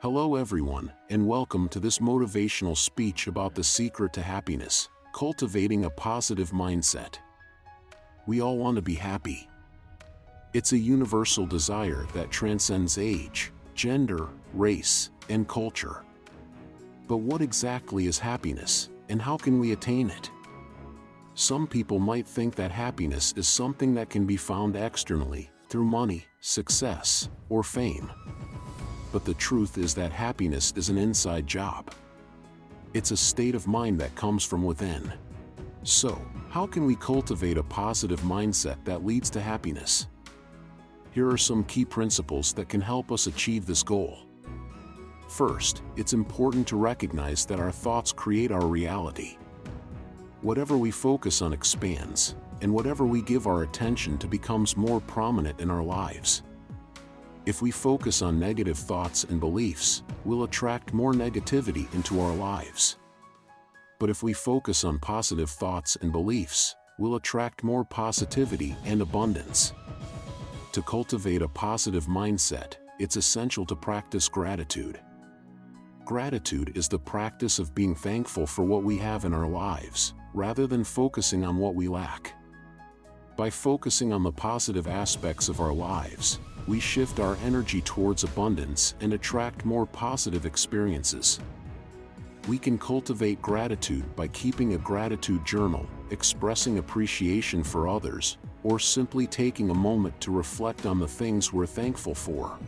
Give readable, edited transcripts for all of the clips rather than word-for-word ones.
Hello everyone, and welcome to this motivational speech about the secret to happiness, cultivating a positive mindset. We all want to be happy. It's a universal desire that transcends age, gender, race, and culture. But what exactly is happiness, and how can we attain it? Some people might think that happiness is something that can be found externally, through money, success, or fame. But the truth is that happiness is an inside job. It's a state of mind that comes from within. So, how can we cultivate a positive mindset that leads to happiness? Here are some key principles that can help us achieve this goal. First, it's important to recognize that our thoughts create our reality. Whatever we focus on expands, and whatever we give our attention to becomes more prominent in our lives. If we focus on negative thoughts and beliefs, we'll attract more negativity into our lives. But if we focus on positive thoughts and beliefs, we'll attract more positivity and abundance. To cultivate a positive mindset, it's essential to practice gratitude. Gratitude is the practice of being thankful for what we have in our lives, rather than focusing on what we lack. By focusing on the positive aspects of our lives, we shift our energy towards abundance and attract more positive experiences. We can cultivate gratitude by keeping a gratitude journal, expressing appreciation for others, or simply taking a moment to reflect on the things we're thankful for.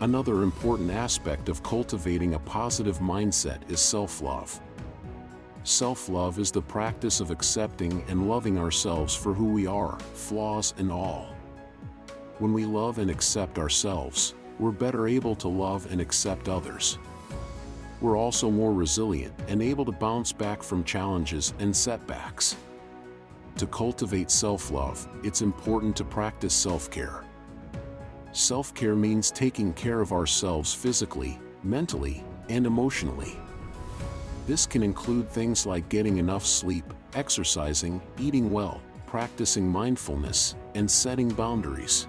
Another important aspect of cultivating a positive mindset is self-love. Self-love is the practice of accepting and loving ourselves for who we are, flaws and all. When we love and accept ourselves, we're better able to love and accept others. We're also more resilient and able to bounce back from challenges and setbacks. To cultivate self-love, it's important to practice self-care. Self-care means taking care of ourselves physically, mentally, and emotionally. This can include things like getting enough sleep, exercising, eating well, practicing mindfulness, and setting boundaries.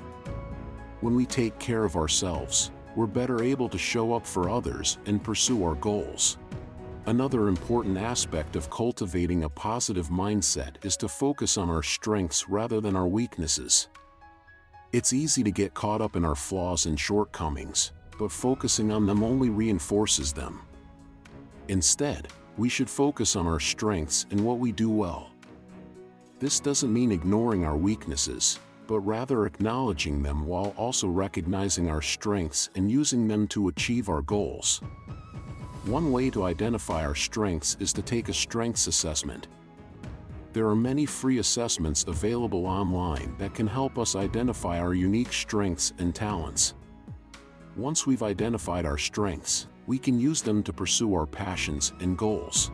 When we take care of ourselves, we're better able to show up for others and pursue our goals. Another important aspect of cultivating a positive mindset is to focus on our strengths rather than our weaknesses. It's easy to get caught up in our flaws and shortcomings, but focusing on them only reinforces them. Instead, we should focus on our strengths and what we do well. This doesn't mean ignoring our weaknesses, but rather acknowledging them while also recognizing our strengths and using them to achieve our goals. One way to identify our strengths is to take a strengths assessment. There are many free assessments available online that can help us identify our unique strengths and talents. Once we've identified our strengths, we can use them to pursue our passions and goals.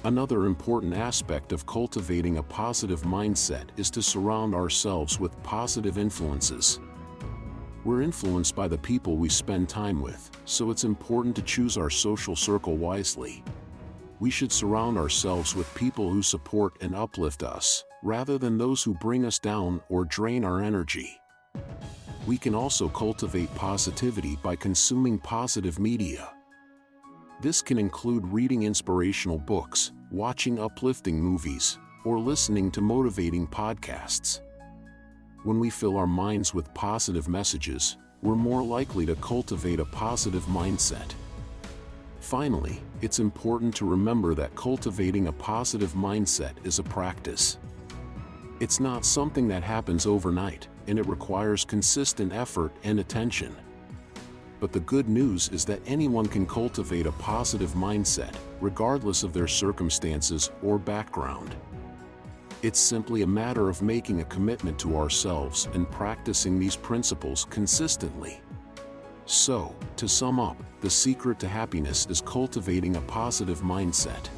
Another important aspect of cultivating a positive mindset is to surround ourselves with positive influences. We're influenced by the people we spend time with, so it's important to choose our social circle wisely. We should surround ourselves with people who support and uplift us, rather than those who bring us down or drain our energy. We can also cultivate positivity by consuming positive media. This can include reading inspirational books, watching uplifting movies, or listening to motivating podcasts. When we fill our minds with positive messages, we're more likely to cultivate a positive mindset. Finally, it's important to remember that cultivating a positive mindset is a practice. It's not something that happens overnight, and it requires consistent effort and attention. But the good news is that anyone can cultivate a positive mindset, regardless of their circumstances or background. It's simply a matter of making a commitment to ourselves and practicing these principles consistently. So, to sum up, the secret to happiness is cultivating a positive mindset.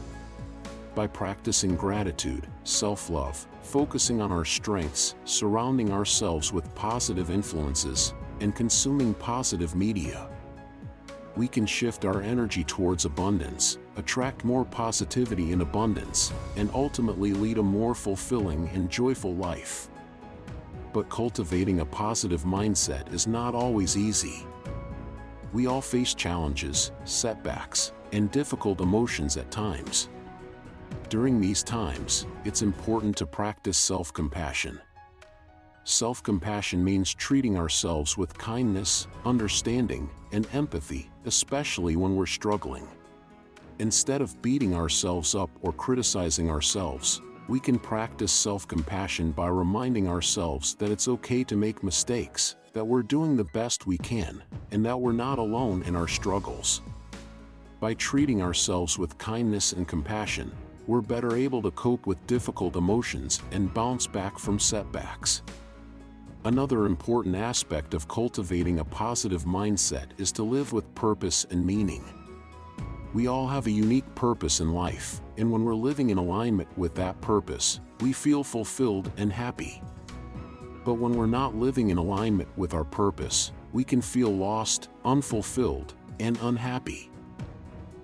By practicing gratitude, self-love, focusing on our strengths, surrounding ourselves with positive influences, and consuming positive media, we can shift our energy towards abundance, attract more positivity and abundance, and ultimately lead a more fulfilling and joyful life. But cultivating a positive mindset is not always easy. We all face challenges, setbacks, and difficult emotions at times. During these times, it's important to practice self-compassion. Self-compassion means treating ourselves with kindness, understanding, and empathy, especially when we're struggling. Instead of beating ourselves up or criticizing ourselves, we can practice self-compassion by reminding ourselves that it's okay to make mistakes, that we're doing the best we can, and that we're not alone in our struggles. By treating ourselves with kindness and compassion, we're better able to cope with difficult emotions and bounce back from setbacks. Another important aspect of cultivating a positive mindset is to live with purpose and meaning. We all have a unique purpose in life, and when we're living in alignment with that purpose, we feel fulfilled and happy. But when we're not living in alignment with our purpose, we can feel lost, unfulfilled, and unhappy.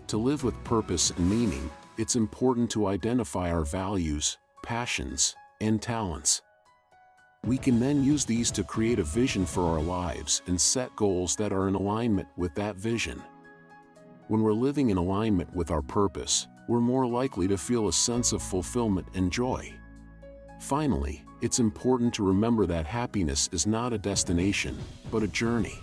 To live with purpose and meaning, it's important to identify our values, passions, and talents. We can then use these to create a vision for our lives and set goals that are in alignment with that vision. When we're living in alignment with our purpose, we're more likely to feel a sense of fulfillment and joy. Finally, it's important to remember that happiness is not a destination, but a journey.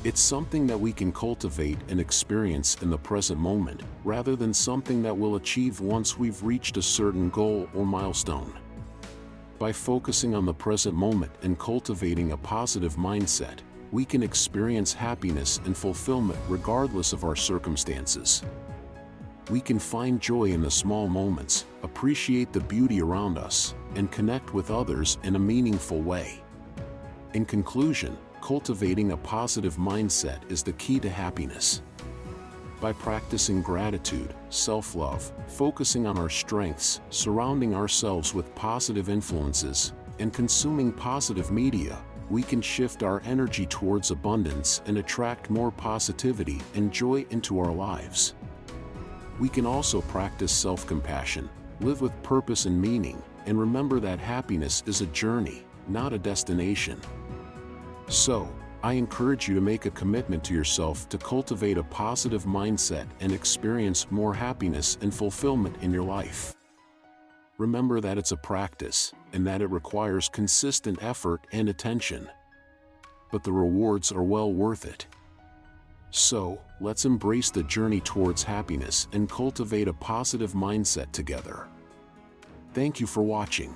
It's something that we can cultivate and experience in the present moment, rather than something that we'll achieve once we've reached a certain goal or milestone. By focusing on the present moment and cultivating a positive mindset, we can experience happiness and fulfillment regardless of our circumstances. We can find joy in the small moments, appreciate the beauty around us, and connect with others in a meaningful way. In conclusion, cultivating a positive mindset is the key to happiness. By practicing gratitude, self-love, focusing on our strengths, surrounding ourselves with positive influences, and consuming positive media, we can shift our energy towards abundance and attract more positivity and joy into our lives. We can also practice self-compassion, live with purpose and meaning, and remember that happiness is a journey, not a destination. So, I encourage you to make a commitment to yourself to cultivate a positive mindset and experience more happiness and fulfillment in your life. Remember that it's a practice, and that it requires consistent effort and attention. But the rewards are well worth it. So, let's embrace the journey towards happiness and cultivate a positive mindset together. Thank you for watching.